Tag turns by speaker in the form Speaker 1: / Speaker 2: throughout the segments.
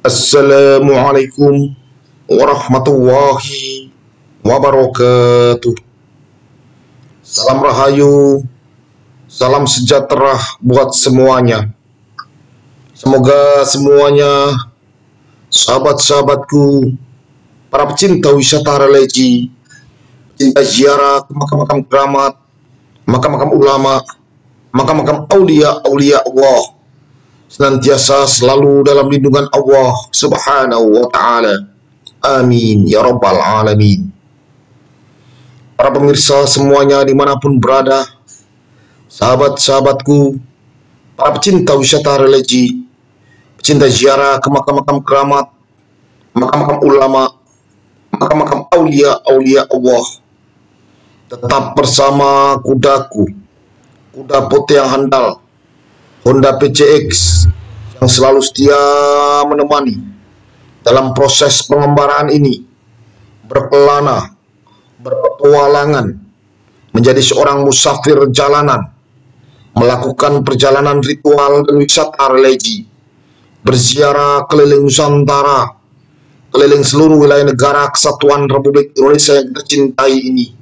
Speaker 1: Assalamualaikum warahmatullahi wabarakatuh. Salam rahayu, salam sejahtera buat semuanya. Semoga semuanya, sahabat-sahabatku, para pecinta wisata religi, pecinta ziarah ke makam-makam keramat, makam-makam ulama, makam-makam aulia Allah, senantiasa selalu dalam lindungan Allah Subhanahu wa Ta'ala. Amin ya Rabbal Alamin. Para pemirsa semuanya dimanapun berada, sahabat-sahabatku, para pecinta wisata religi, pecinta ziarah ke makam-makam keramat, makam-makam ulama, makam-makam aulia Allah, tetap bersama kudaku, kuda putih yang handal, Honda PCX, yang selalu setia menemani dalam proses pengembaraan ini, berkelana, berpetualangan, menjadi seorang musafir jalanan, melakukan perjalanan ritual dan wisata religi, berziarah keliling Nusantara, keliling seluruh wilayah negara kesatuan Republik Indonesia yang tercintai ini,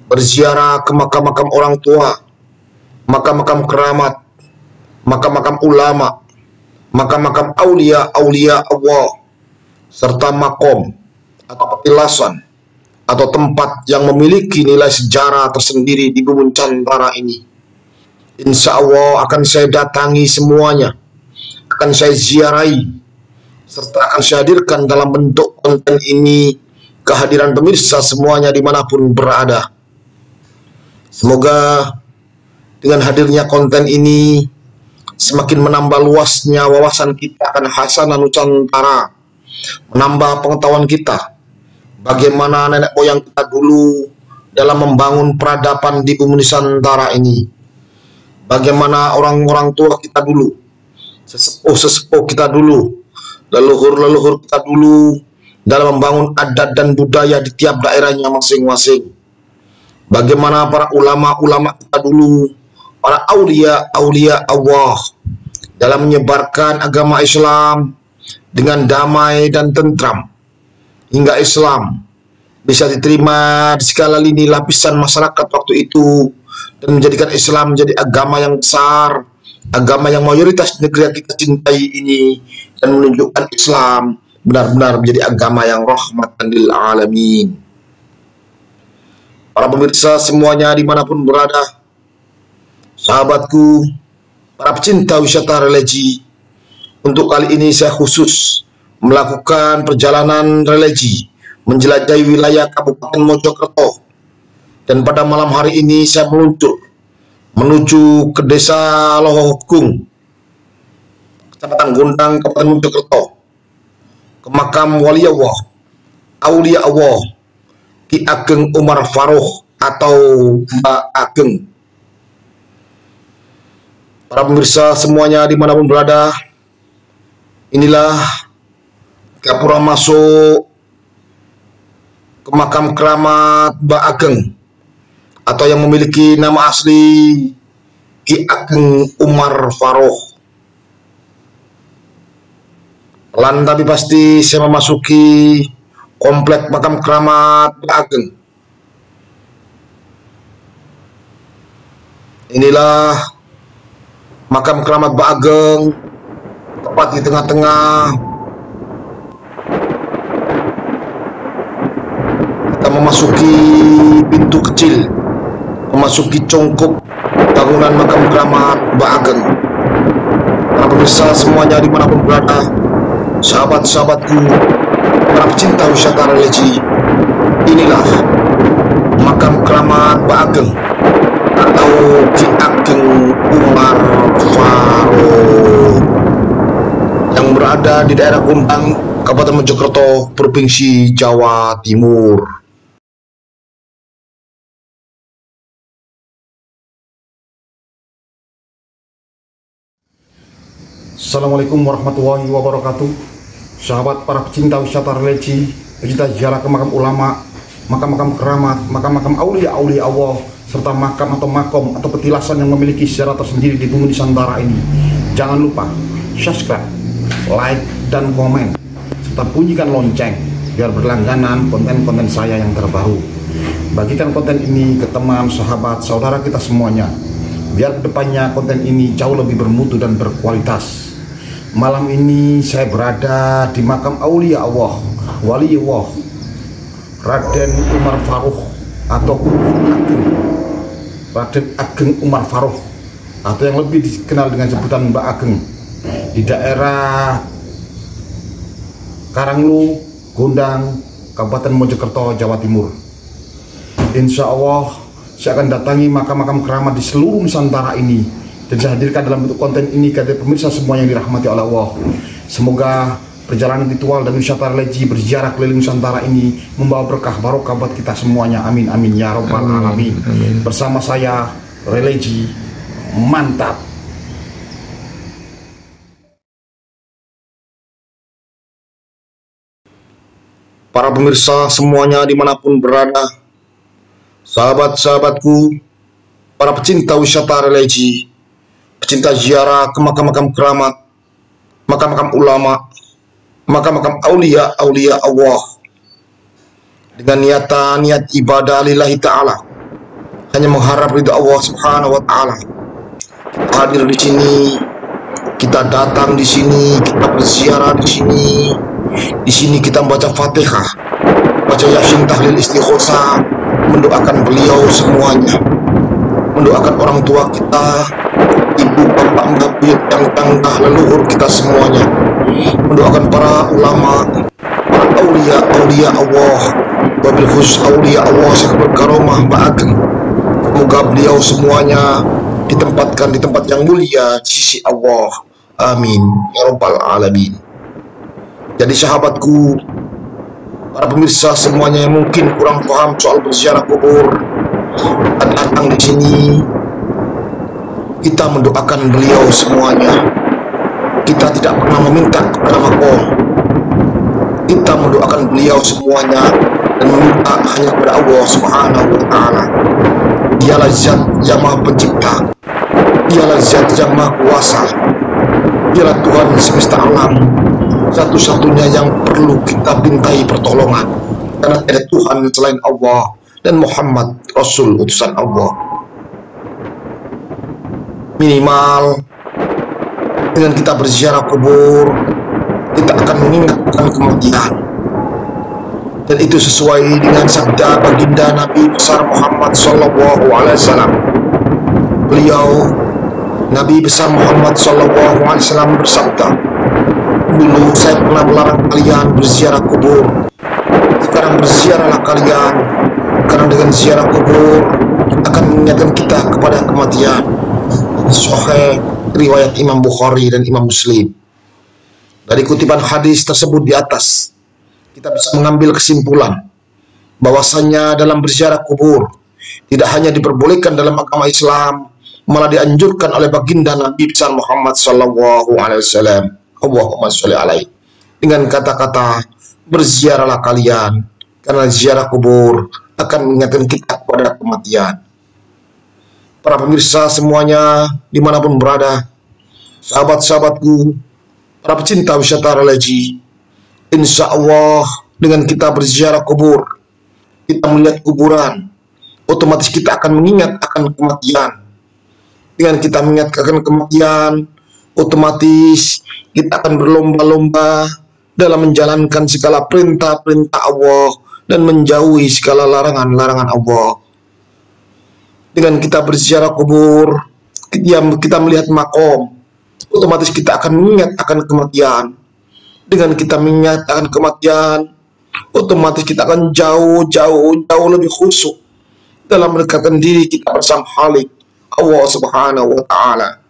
Speaker 1: berziarah ke makam-makam orang tua, makam-makam keramat, makam-makam ulama, makam-makam aulia Allah, serta makom atau petilasan atau tempat yang memiliki nilai sejarah tersendiri di bumi Nusantara ini. Insya Allah akan saya datangi semuanya, akan saya ziarahi, serta akan saya hadirkan dalam bentuk konten ini kehadiran pemirsa semuanya dimanapun berada. Semoga dengan hadirnya konten ini semakin menambah luasnya wawasan kita akan khasanah Nusantara, menambah pengetahuan kita bagaimana nenek moyang kita dulu dalam membangun peradaban di bumi Nusantara ini, bagaimana orang-orang tua kita dulu, sesepuh-sesepuh kita dulu, leluhur-leluhur kita dulu dalam membangun adat dan budaya di tiap daerahnya masing-masing, bagaimana para ulama-ulama kita dulu, para aulia Allah dalam menyebarkan agama Islam dengan damai dan tentram, hingga Islam bisa diterima di segala lini lapisan masyarakat waktu itu, dan menjadikan Islam menjadi agama yang besar, agama yang mayoritas negeri yang kita cintai ini, dan menunjukkan Islam benar-benar menjadi agama yang rahmatan lil alamin. Para pemirsa semuanya dimanapun berada, sahabatku, para pecinta wisata religi, untuk kali ini saya khusus melakukan perjalanan religi menjelajahi wilayah Kabupaten Mojokerto, dan pada malam hari ini saya meluncur menuju ke Desa Lohokung, Kecamatan Gondang, Kabupaten Mojokerto, ke makam Wali Allah, Aulia Allah, Ki Ageng Umar Farouk atau Mbak Ageng. Para pemirsa semuanya dimanapun berada, inilah gapura masuk ke makam keramat Mbak Ageng, atau yang memiliki nama asli Ki Ageng Umar Farouk. Pelan tapi pasti saya memasuki komplek makam keramat Mbak Ageng. Inilah makam keramat Mbak Ageng, tepat di tengah-tengah. Kita memasuki pintu kecil, memasuki congkok bangunan makam keramat Mbak Ageng. Para pemirsa semuanya dimanapun berada, sahabat-sahabatku, para pecinta wisata religi, inilah makam keramat Mbak Ageng atau Ki Ageng Umar Farouk yang berada di daerah Gondang, Kabupaten Mojokerto, Provinsi Jawa Timur. Assalamualaikum warahmatullahi wabarakatuh. Sahabat para pecinta wisata religi, pecinta ziarah ke makam ulama, makam-makam keramat, makam-makam aulia Allah, serta makam atau makom atau petilasan yang memiliki sejarah tersendiri di bumi Nusantara ini. Jangan lupa subscribe, like, dan komen, serta bunyikan lonceng biar berlangganan konten-konten saya yang terbaru. Bagikan konten ini ke teman, sahabat, saudara kita semuanya, biar kedepannya konten ini jauh lebih bermutu dan berkualitas. Malam ini saya berada di makam Aulia Allah, Wali Allah, Raden Umar Faruq atau Raden Ageng Umar Faruq, atau yang lebih dikenal dengan sebutan Mbak Ageng, di daerah Karanglu, Gondang, Kabupaten Mojokerto, Jawa Timur. Insya Allah saya akan datangi makam-makam keramat di seluruh Nusantara ini dan saya hadirkan dalam bentuk konten ini kepada pemirsa semua yang dirahmati oleh Allah. Semoga perjalanan ritual dan wisata religi berziarah keliling Nusantara ini membawa berkah barokah buat kita semuanya. Amin amin ya robbal alamin. Bersama saya religi mantap. Para pemirsa semuanya dimanapun berada, sahabat-sahabatku, para pecinta wisata religi, pecinta ziarah ke makam-makam keramat, makam-makam ulama, makam-makam aulia Allah, dengan niat ibadah lillahi ta'ala, hanya mengharap ridha Allah subhanahu wa ta'ala. Kita hadir di sini, kita datang di sini, kita berziarah di sini. Di sini kita membaca Fatihah, baca Yasin, tahlil, istighosah, mendoakan beliau semuanya, mendoakan orang tua kita, ibu, bapak, mbak, buyut, yang tangga, leluhur kita semuanya, mendoakan para ulama, para aulia Allah, wabil khusus aulia Allah yang berkaromah Mbak Ageng. Semoga beliau semuanya ditempatkan di tempat yang mulia di sisi Allah. Amin ya robbal alamin. Jadi sahabatku, para pemirsa semuanya yang mungkin kurang paham soal berziarah kubur, datang di sini, kita mendoakan beliau semuanya. Kita tidak pernah meminta kepada makom. Kita mendoakan beliau semuanya dan meminta hanya kepada Allah Subhanahu wa Ta'ala. Dialah Zat yang Maha Pencipta, Dialah Zat yang Maha Kuasa, Dialah Tuhan semesta alam, satu-satunya yang perlu kita pintai pertolongan, karena tidak ada Tuhan selain Allah dan Muhammad Rasul utusan Allah. Minimal dengan kita berziarah kubur, kita akan mengingatkan kematian, dan itu sesuai dengan sabda baginda Nabi besar Muhammad Sallallahu Alaihi Wasallam. Beliau Nabi besar Muhammad Sallallahu Alaihi Wasallam bersabda, dulu saya pernah melarang kalian berziarah kubur, sekarang berziarahlah kalian, karena dengan ziarah kubur akan mengingatkan kita kepada kematian. Sahih riwayat Imam Bukhari dan Imam Muslim. Dari kutipan hadis tersebut di atas, kita bisa mengambil kesimpulan bahwasanya dalam berziarah kubur tidak hanya diperbolehkan dalam agama Islam, malah dianjurkan oleh baginda Nabi besar Muhammad Sallallahu Alaihi Wasallam. Allahumma sholli alaihi, dengan kata-kata berziarahlah kalian, karena ziarah kubur akan mengingatkan kita kepada kematian. Para pemirsa semuanya dimanapun berada, sahabat-sahabatku, para pecinta wisata religi, insya Allah dengan kita berziarah kubur, kita melihat kuburan, otomatis kita akan mengingat akan kematian. Dengan kita mengingat akan kematian, otomatis kita akan berlomba-lomba dalam menjalankan segala perintah-perintah Allah dan menjauhi segala larangan-larangan Allah. Dengan kita berziarah kubur, kita melihat makom, otomatis kita akan mengingat akan kematian. Dengan kita mengingat akan kematian, otomatis kita akan jauh lebih khusyuk dalam mendekatkan diri kita bersama Khalik Allah Subhanahu wa Ta'ala.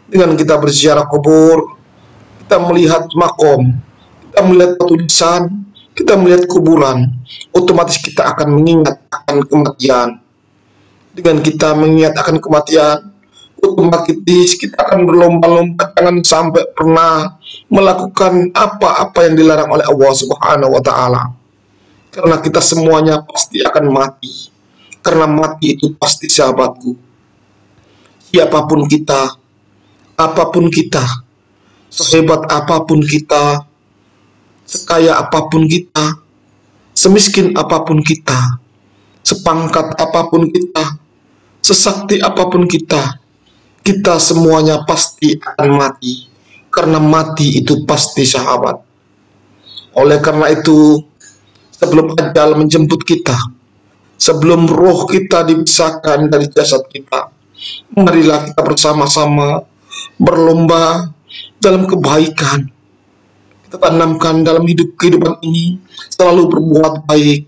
Speaker 1: Dengan kita berziarah kubur, kita melihat makom, kita melihat tulisan, kita melihat kuburan, otomatis kita akan mengingat akan kematian. Dengan kita mengingat akan kematian, otomatis kita akan berlomba-lomba jangan sampai pernah melakukan apa-apa yang dilarang oleh Allah Subhanahu wa Ta'ala. Karena kita semuanya pasti akan mati. Karena mati itu pasti, sahabatku. Siapapun kita, apapun kita, Sehebat apapun kita, sekaya apapun kita, semiskin apapun kita, sepangkat apapun kita, sesakti apapun kita, kita semuanya pasti akan mati. Karena mati itu pasti, sahabat. Oleh karena itu, sebelum ajal menjemput kita, sebelum roh kita dipisahkan dari jasad kita, marilah kita bersama-sama berlomba dalam kebaikan. Kita tanamkan dalam kehidupan ini selalu berbuat baik,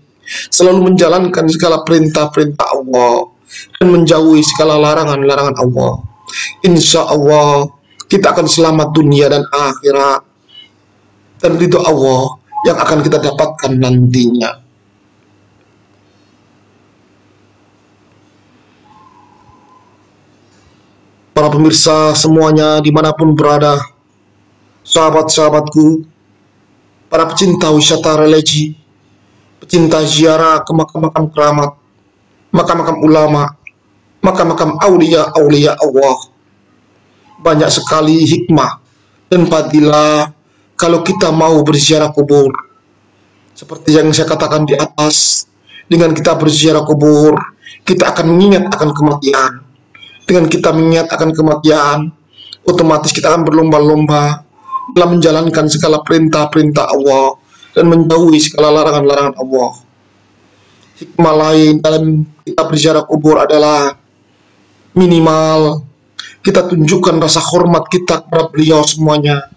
Speaker 1: selalu menjalankan segala perintah-perintah Allah, dan menjauhi segala larangan-larangan Allah. Insya Allah kita akan selamat dunia dan akhirat, dan ridho Allah yang akan kita dapatkan nantinya. Para pemirsa semuanya dimanapun berada, sahabat-sahabatku, para pecinta wisata religi, pecinta ziarah ke makam-makam keramat, makam-makam ulama, makam-makam aulia-aulia Allah. Banyak sekali hikmah dan fadilah kalau kita mau berziarah kubur. Seperti yang saya katakan di atas, dengan kita berziarah kubur, kita akan mengingat akan kematian. Dengan kita mengingat akan kematian, otomatis kita akan berlomba-lomba dalam menjalankan segala perintah-perintah Allah dan menjauhi segala larangan-larangan Allah. Hikmah lain dalam kita berziarah kubur adalah minimal kita tunjukkan rasa hormat kita kepada beliau semuanya.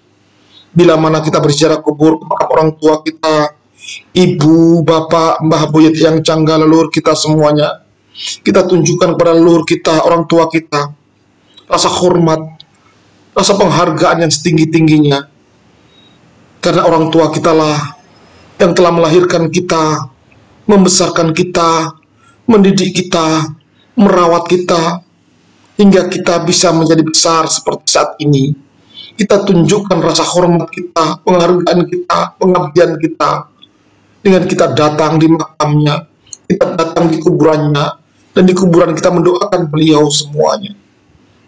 Speaker 1: Bila mana kita berziarah kubur kepada orang tua kita, ibu, bapak, mbah buyut yang cangga, leluhur kita semuanya, kita tunjukkan kepada leluhur kita, orang tua kita, rasa hormat, rasa penghargaan yang setinggi-tingginya. Karena orang tua kita lah yang telah melahirkan kita, membesarkan kita, mendidik kita, merawat kita, hingga kita bisa menjadi besar seperti saat ini. Kita tunjukkan rasa hormat kita, penghargaan kita, pengabdian kita, dengan kita datang di makamnya, kita datang di kuburannya, dan di kuburan kita mendoakan beliau semuanya.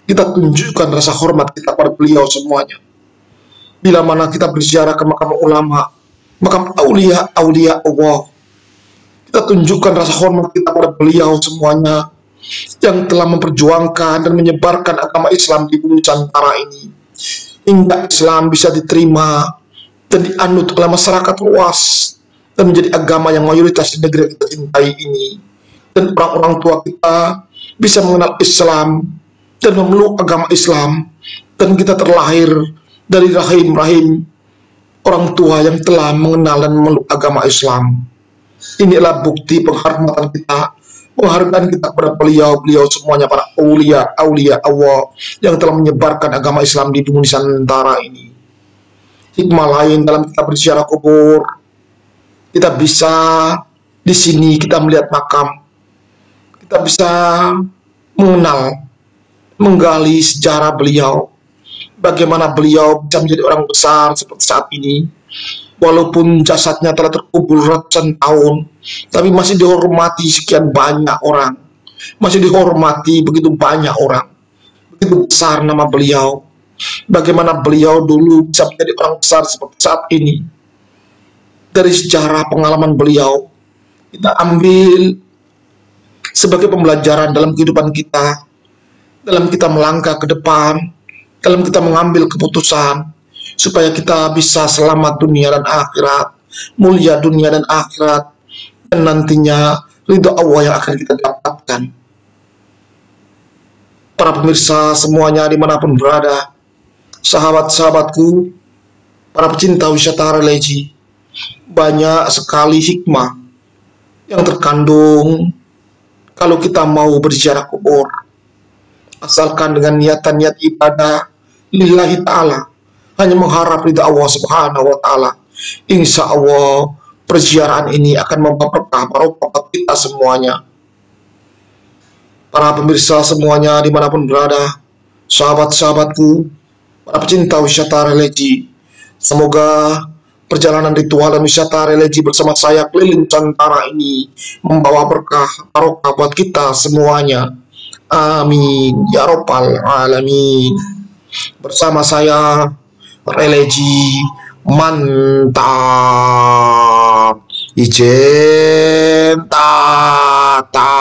Speaker 1: Kita tunjukkan rasa hormat kita pada beliau semuanya. Bila mana kita berziarah ke makam ulama, makam aulia-aulia Allah, kita tunjukkan rasa hormat kita pada beliau semuanya, yang telah memperjuangkan dan menyebarkan agama Islam di bumi Nusantara ini, hingga Islam bisa diterima dan dianut oleh masyarakat luas, dan menjadi agama yang mayoritas di negeri yang kita cintai ini. Dan orang-orang tua kita bisa mengenal Islam dan memeluk agama Islam, dan kita terlahir dari rahim-rahim orang tua yang telah mengenal dan memeluk agama Islam. Inilah bukti penghormatan kita, penghargaan kita kepada beliau semuanya, para aulia Allah yang telah menyebarkan agama Islam di bumi Nusantara ini. Hikmah lain dalam kita berziarah kubur, kita bisa di sini kita melihat makam, kita bisa mengenal, menggali sejarah beliau, bagaimana beliau bisa menjadi orang besar seperti saat ini. Walaupun jasadnya telah terkubur ratusan tahun, tapi masih dihormati sekian banyak orang, masih dihormati begitu banyak orang. Begitu besar nama beliau. Bagaimana beliau dulu bisa menjadi orang besar seperti saat ini. Dari sejarah pengalaman beliau, kita ambil sebagai pembelajaran dalam kehidupan kita, dalam kita melangkah ke depan, dalam kita mengambil keputusan, supaya kita bisa selamat dunia dan akhirat, mulia dunia dan akhirat, dan nantinya ridho Allah yang akan kita dapatkan. Para pemirsa semuanya dimanapun berada, sahabat-sahabatku, para pecinta wisata religi, banyak sekali hikmah yang terkandung kalau kita mau berziarah kubur, asalkan dengan niatan-niat ibadah lillahi ta'ala, hanya mengharap ridha Allah subhanahu wa ta'ala. Insya Allah perziarahan ini akan membawa berkah barokah kita semuanya. Para pemirsa semuanya dimanapun berada, sahabat-sahabatku, para pecinta wisata religi, semoga perjalanan ritual dan wisata religi bersama saya keliling Nusantara ini membawa berkah barokah buat kita semuanya. Amin ya rabbal alamin. Bersama saya religi. Mantap. Ijen ta ta